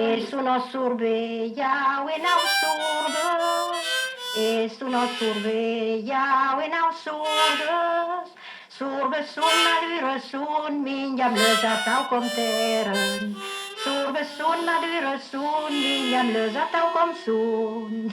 E sono sorveglia e nau sordes, e sono sorveglia e nau sordes. Sorbe son madure son, minjam lösa tau kom teren. Sorbe son madure son, minjam lösa tau kom son.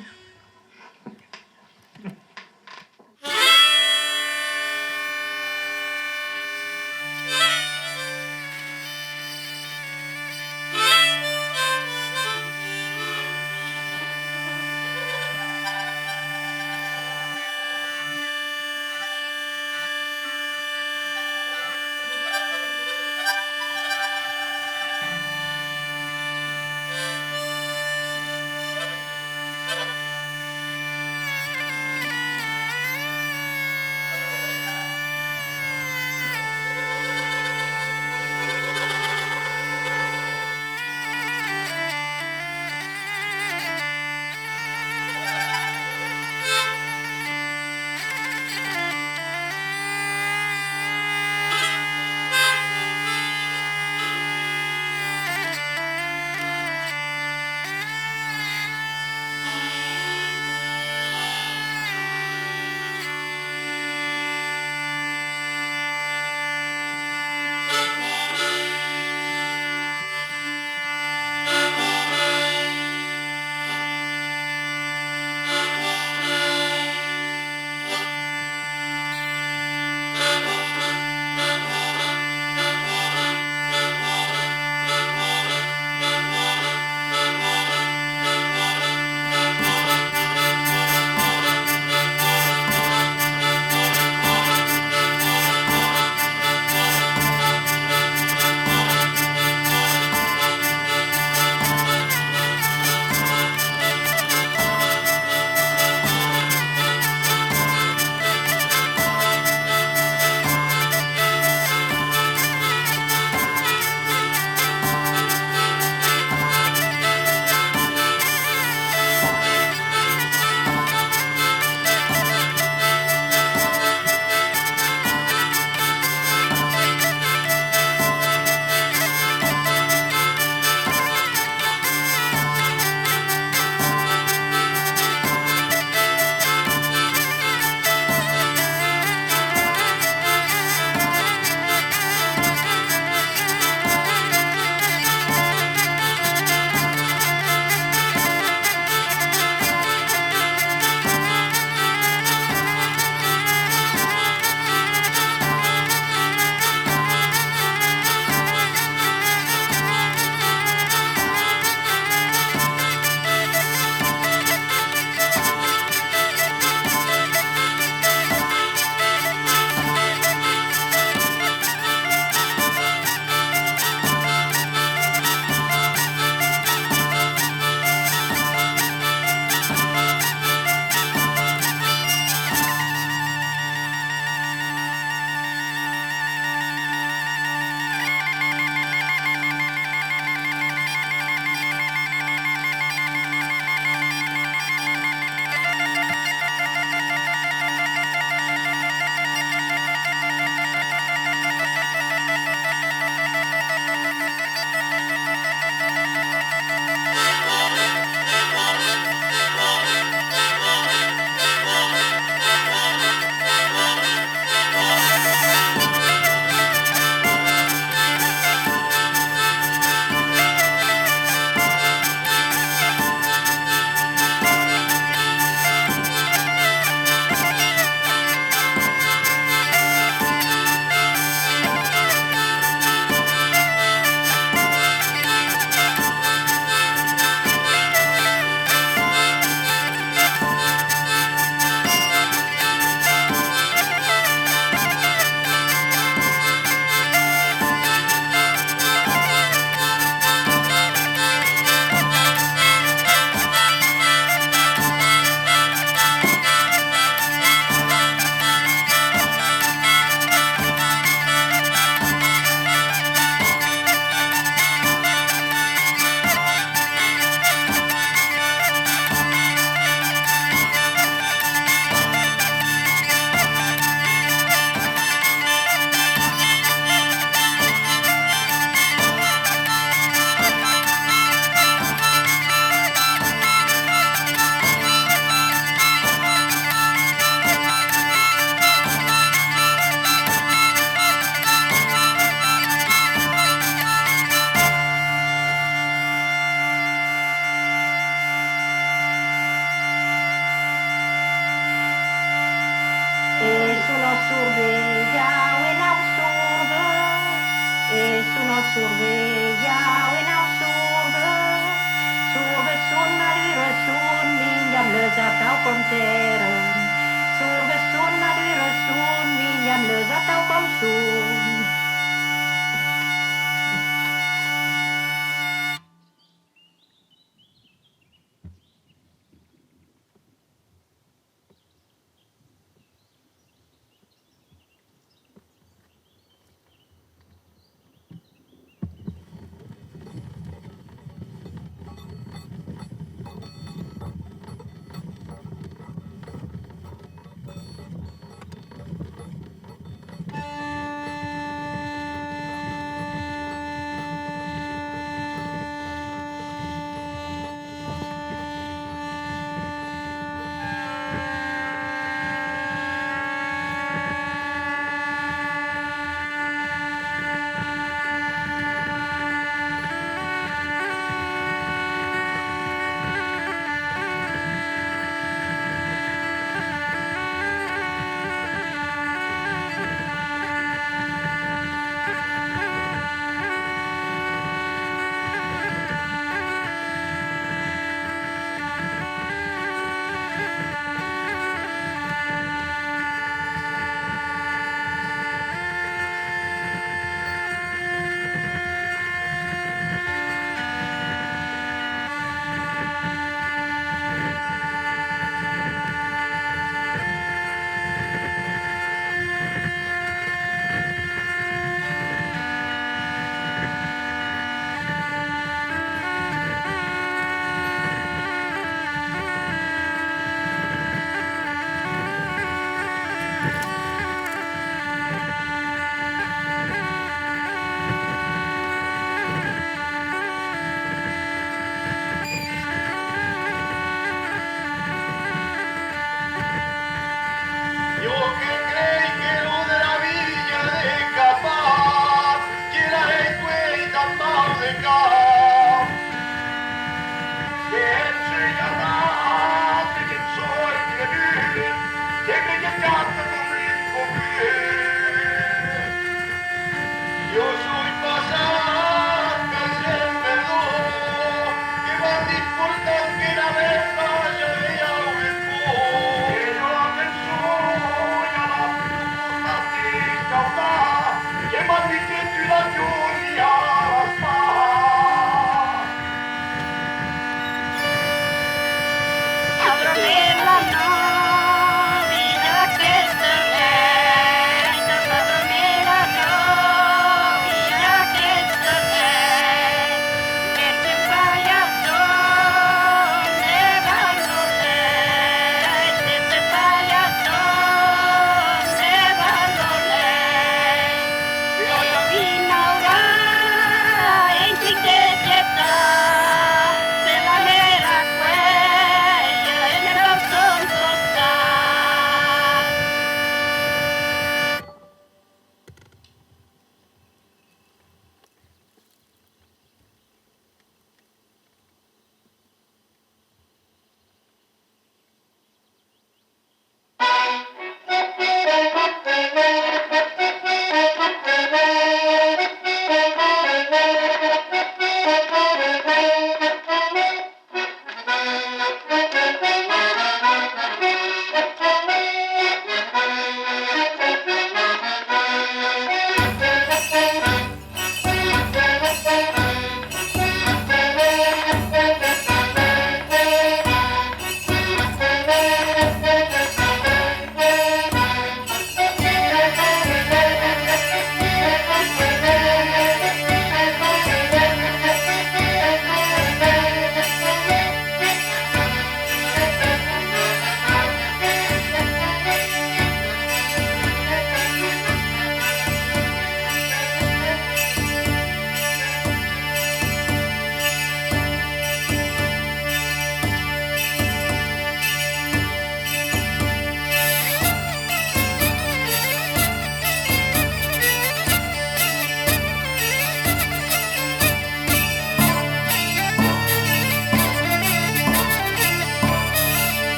jou en nou zorgen. Zorgen zo'n madure zo'n minjam lezat au konteren. Zorgen zo'n madure zo'n minjam lezat au kom zo'n.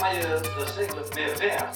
ga je dus eigenlijk meer ver.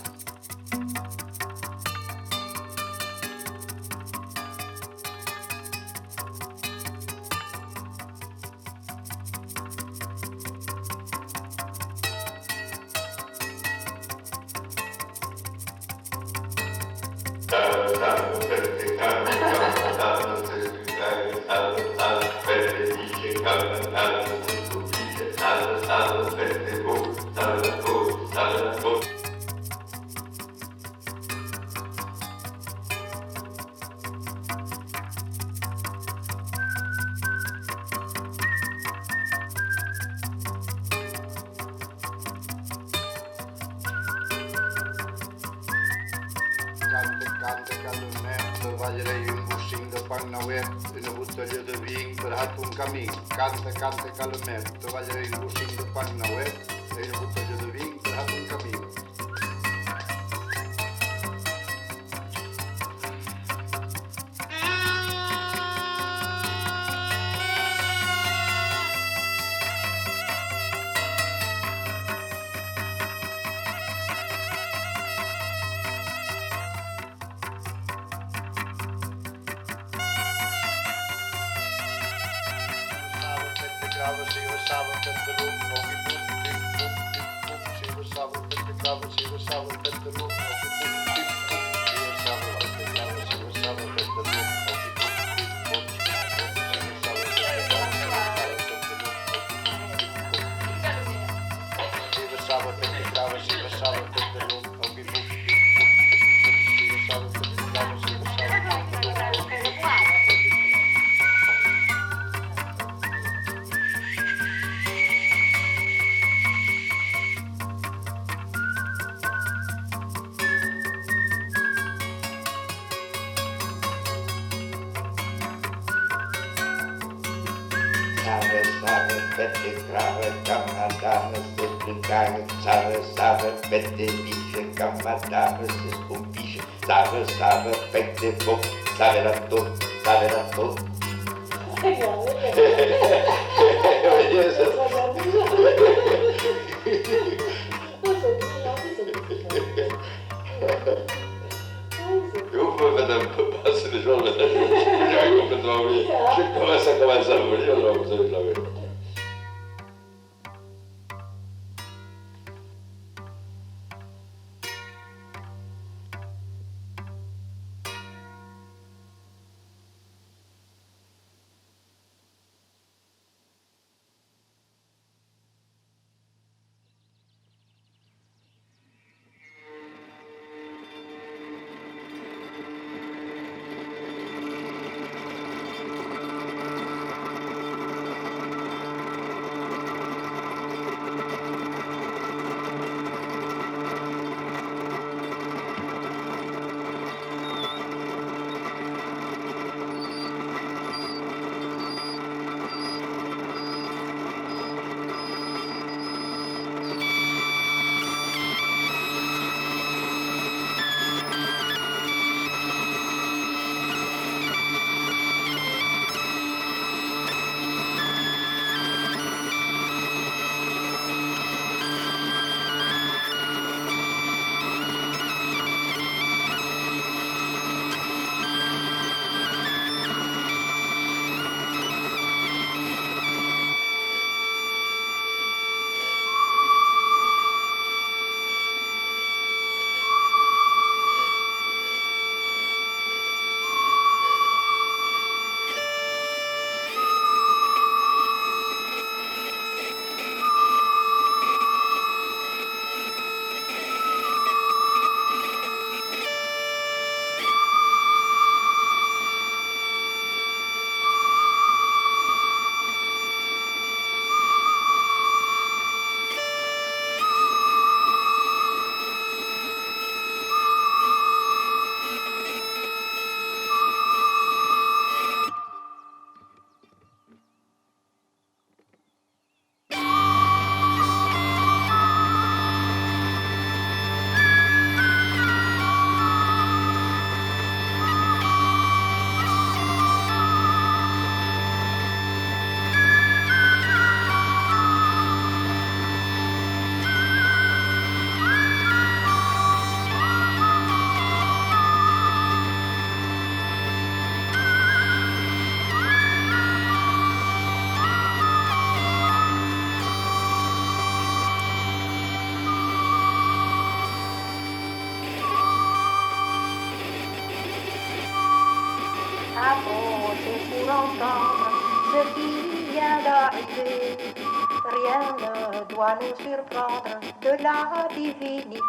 Cante calumnet, ballarei un bucin de pan nauet, una botella de vinho per un caminho. Cante calumnet, ballarei un bucin de pan nauet, una botella de vinho per un caminho. Fette lisce, cammadame, si scompisce, save, fette, boh, save la to, save la to. Io vedem passer les jours, je suis complètement oublié. Ça commence à venir, alors vous allez la voir. s'approcher pour entendre ce qui vient d'arriver. Rien ne doit nous surprendre de la divinité.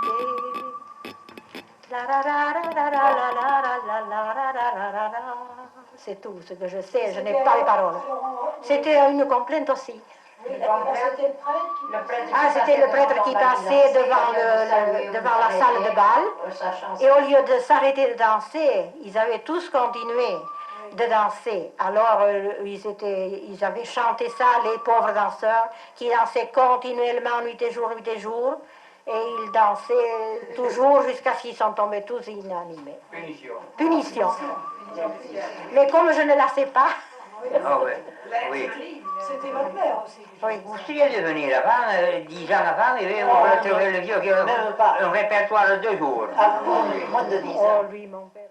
C'est tout ce que je sais, je n'ai pas les paroles. C'était une complainte aussi. Ah, c'était le prêtre qui passait devant la salle de bal. Et au lieu de s'arrêter de danser, ils avaient tous continué de danser. Alors, ils avaient chanté ça, les pauvres danseurs, qui dansaient continuellement, nuit et jour. Et ils dansaient toujours jusqu'à ce qu'ils sont tombés tous inanimés. Punition. Mais comme je ne la sais pas. Ah ouais. Oui. C'était votre mère aussi. Oui. Vous seriez devenu avant, 10 ans avant, et vous retrouvez le vieux qui a un répertoire de 2 jours. Ah, moins de 10 ans. Oh, lui, mon père.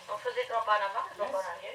On faisait trop en avant, trop en arrière,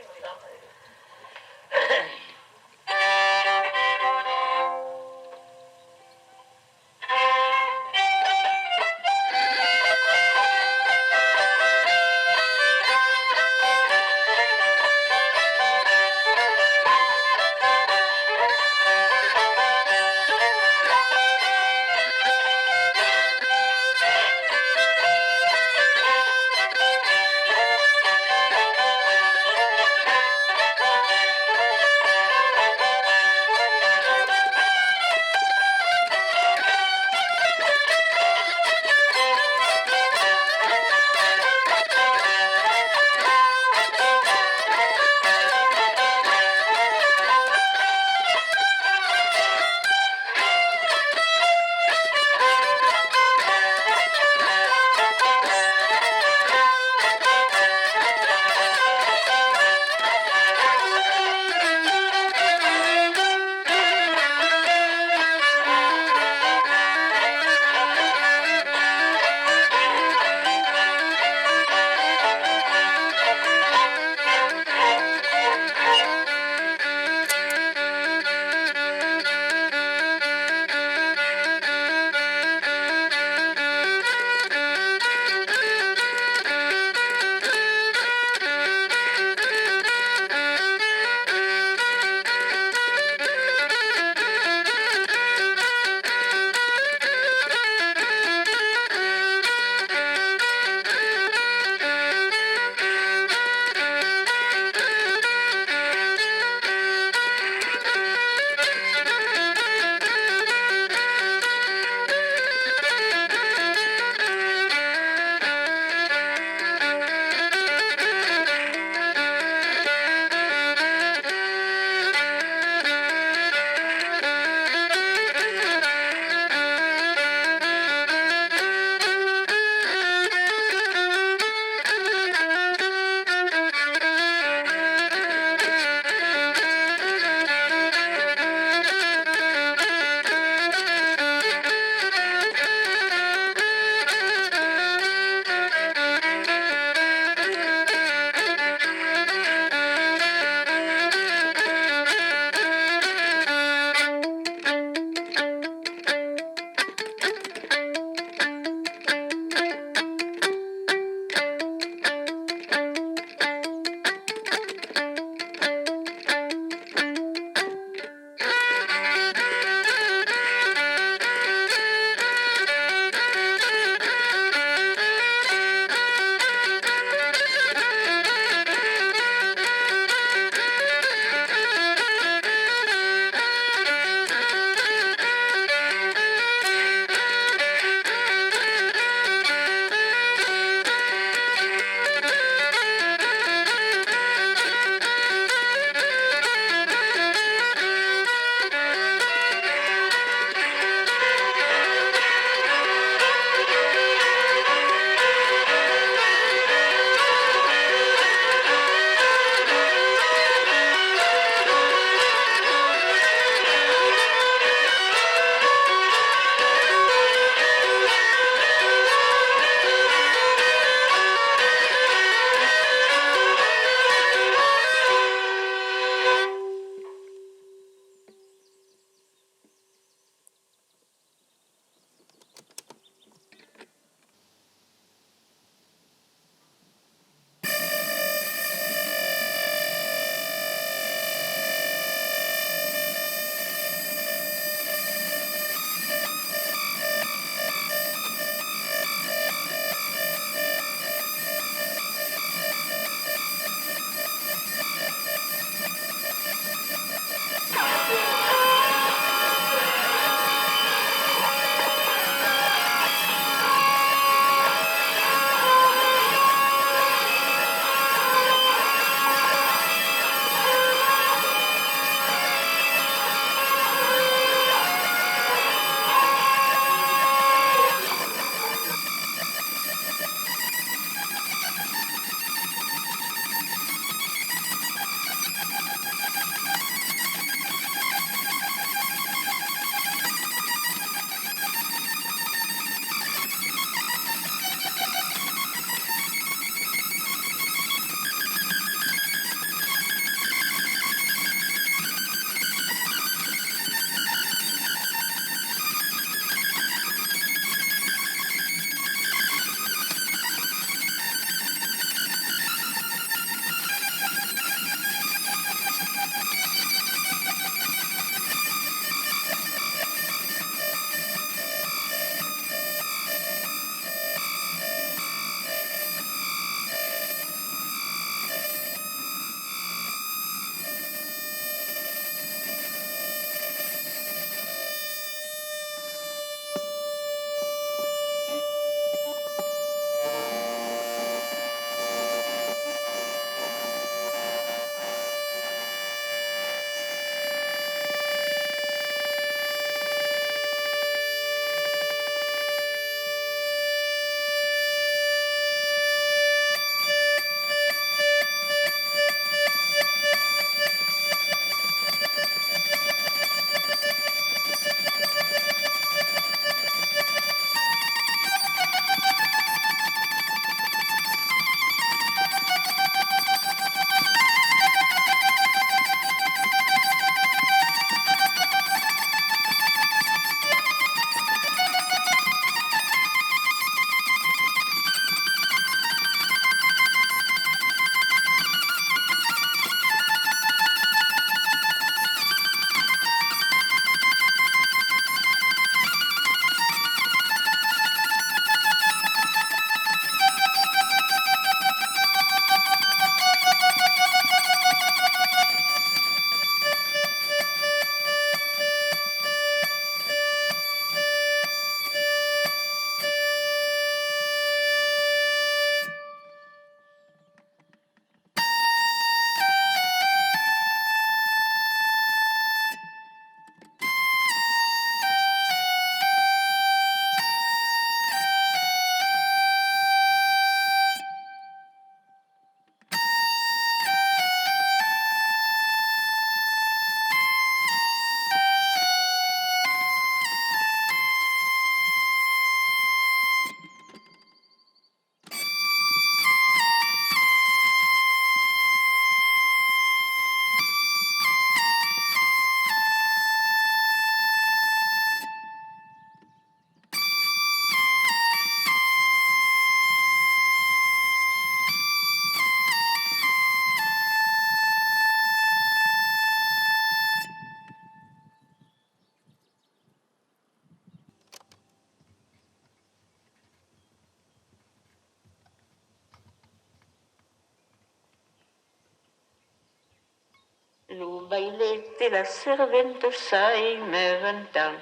bailet de la servente s'aimeven tant,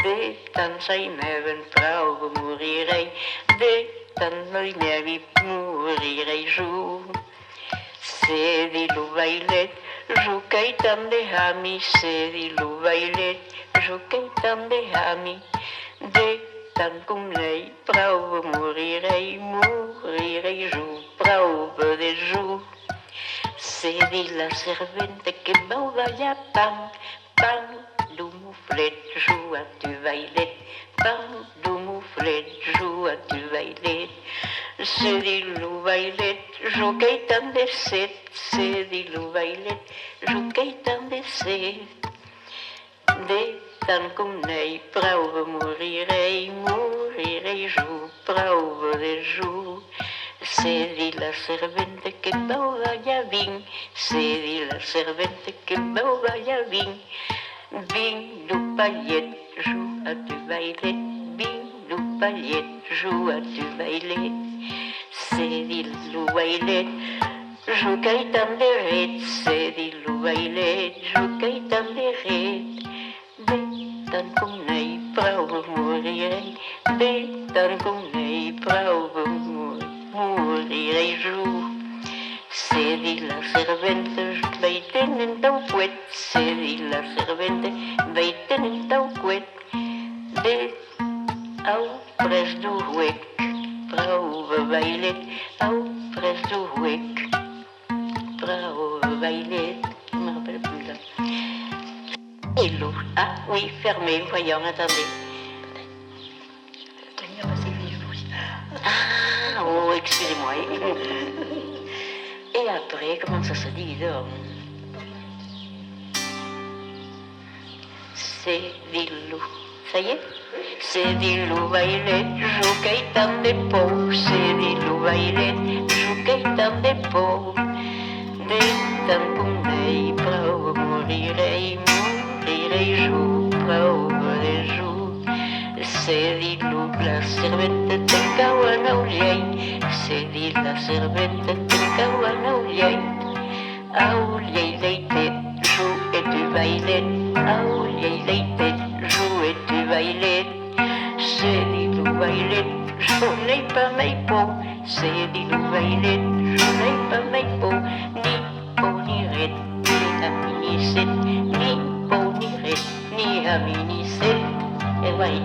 de tant s'aimeven prou morirei, de tant no hi m'avi morirei jo. Se di lo bailet, jo que tant de ami, se di lo bailet, jo que tant de ami, de tant com lei, prou morirei, morirei jo, prou de jo. Se di la servente que m'au balla pam, pam, du muflet, jo a tu bailet, pam, du muflet, jo a tu bailet. Se di lo bailet, jo que tant de set, se di lo bailet, jo que tant de set. De tant com n'ei prou morirei, morirei jo, prou de jo. Se di la servente que m'au balla vinc, se di la servente que m'au balla vinc, vinc du pallet, jo a tu bailet, vinc du pallet, jo a tu bailet. Se di lo bailet, jo que tant de ret, se di lo bailet, jo que tant de ret. De tant com n'ei prou morirei, de tant com n'ei prou morirei jo. Se di la servente, vei tenen tau cuet, se di la servente, vei tenen tau cuet, de au pres du huec, prou bailet, au pres du huec, prou bailet, je me rappelle plus là. Et l'eau, ah oui, fermé, voyons, attendez. Ah, oh, excusez-moi. Et après, comment ça se dit donc? C'est dit l'eau. Ça y est? C'est dit l'eau bailet, jo que tant de por. C'est dit l'eau bailet, jo que tant de por. De tant com n'ei prou morirei, morirei jo, prou de jo. Se di lo la servente te'n cau en auliei, se di la servente te'n cau en auliei. Auliei leitet, jo et tu bailet, auliei leitet, jo et tu bailet. Se di lo bailet, jo n'ei pas mai por, se di lo bailet, jo n'ei pas mai por, ni por ni ret, ni ami ni set, ni por ni ret, ni ami ni set. E vai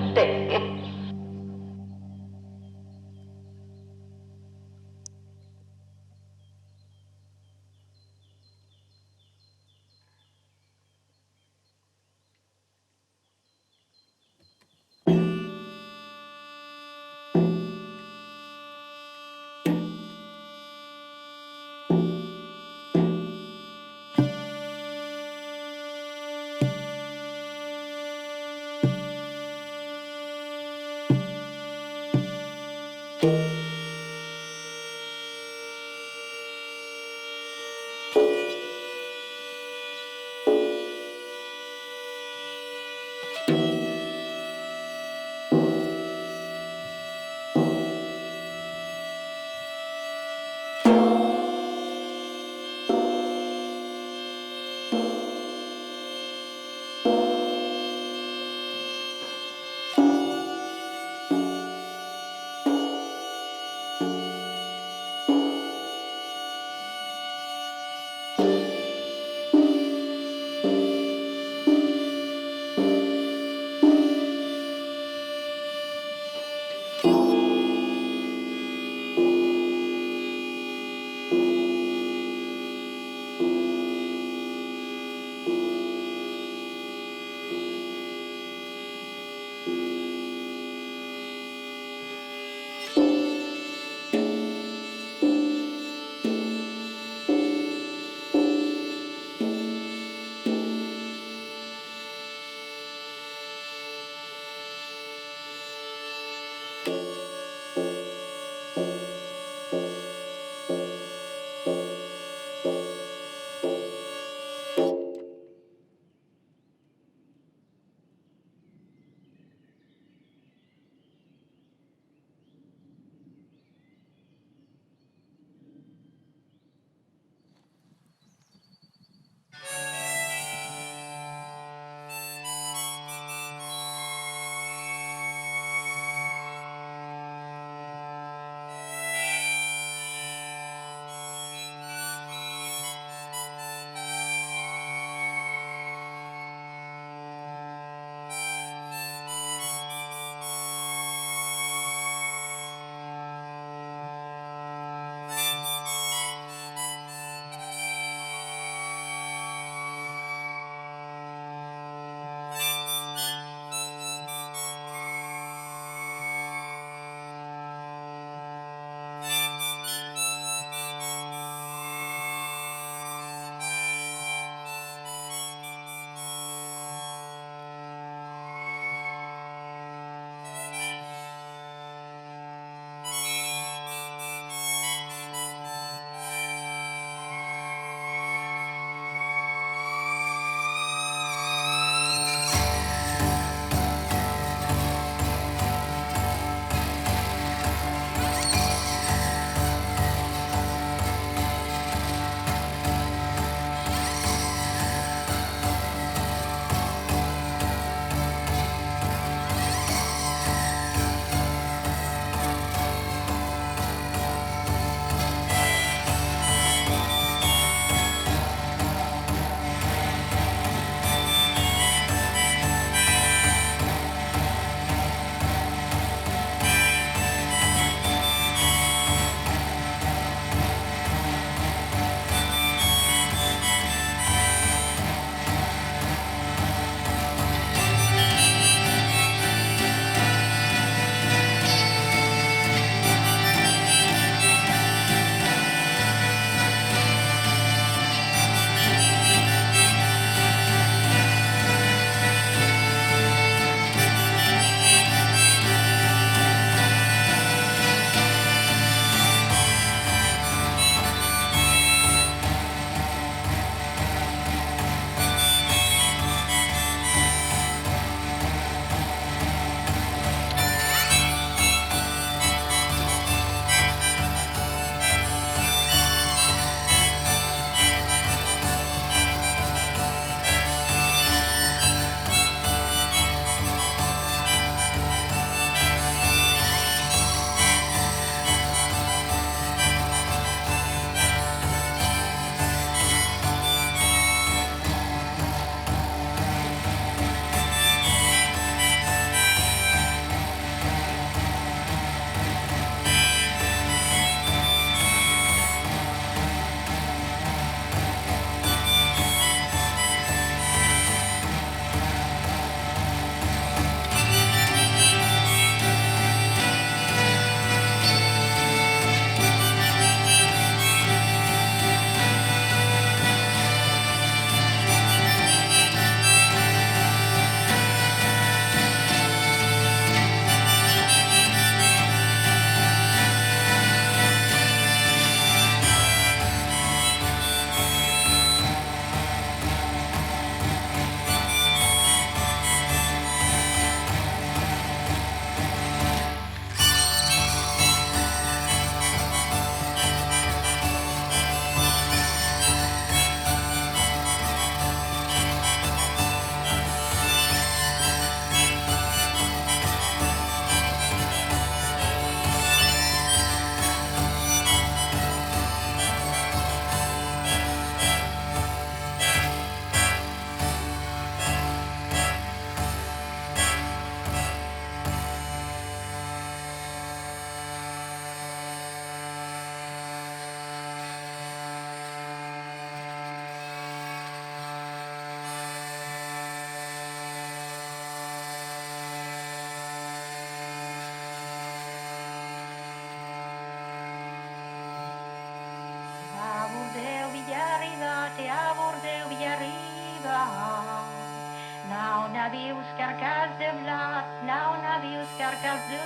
navius carcasse de blat, nou navius carcasse de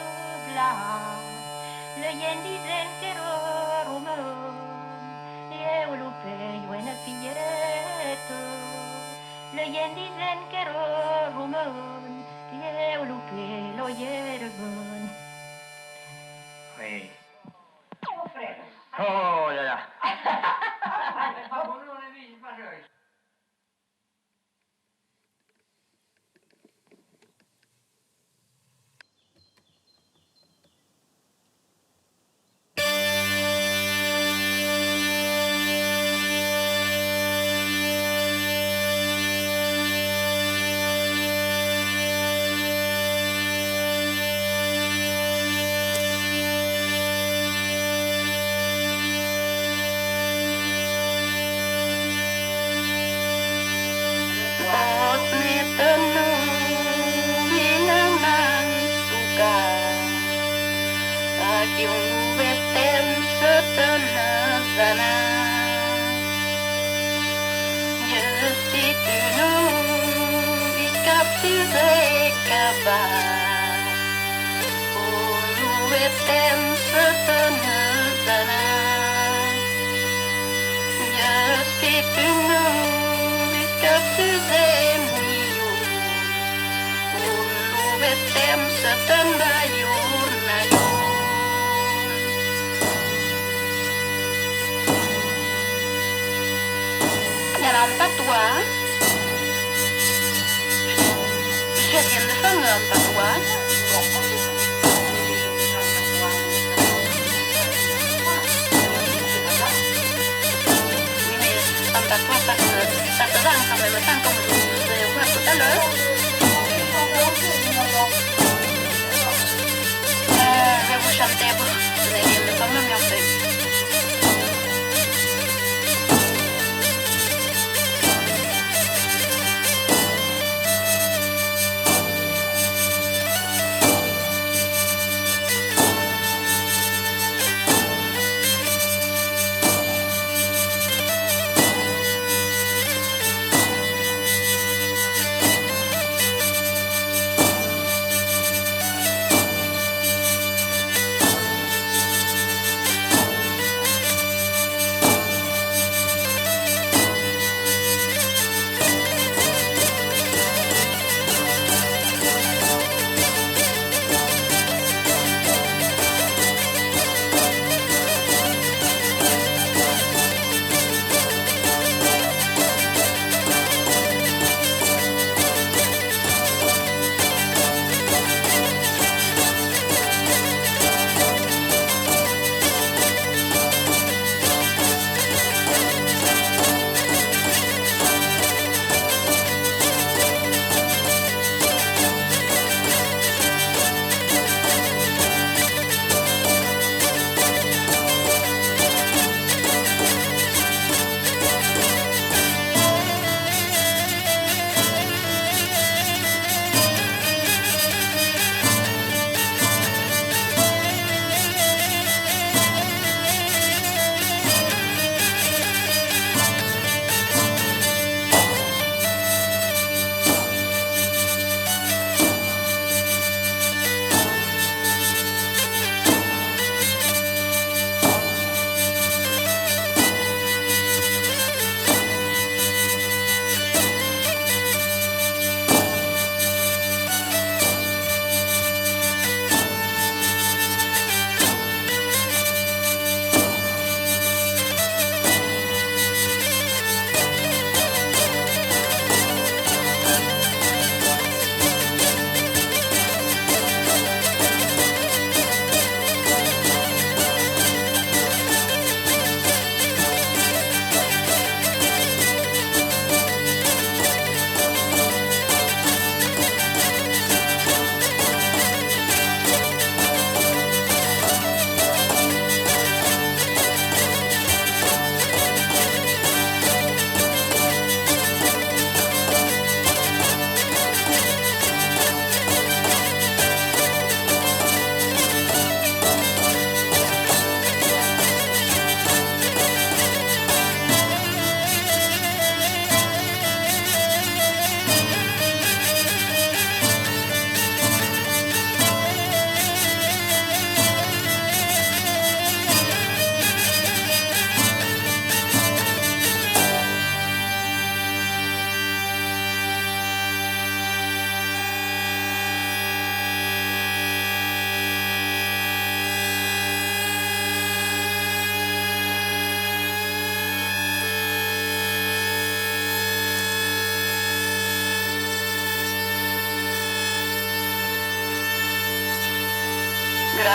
blat. Le yen dizen que era romeu, eu l'upei una filleta. Le yen dizen que era romeu, eu l'upei lo yerben. Oui. Oh là là.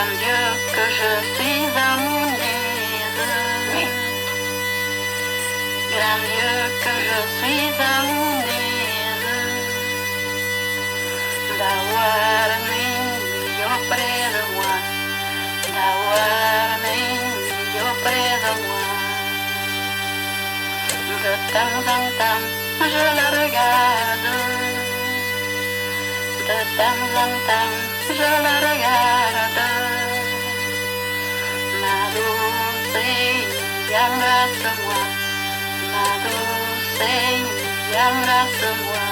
Grand Dieu que je suis amoureuse. Grand Dieu que je suis amoureuse. D'avoir mes millions près de moi. D'avoir mes millions près de moi. De temps en temps, je la regarde. De temps en temps, je la regarde. Ma douce, embrasse-moi. Ma douce, embrasse-moi.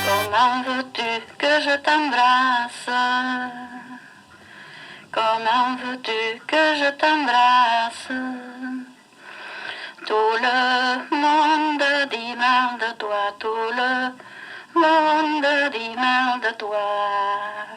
Comment veux-tu que je t'embrasse? Comment veux-tu que je t'embrasse? Tout le monde dit mal de toi, tout le monde dit mal de toi.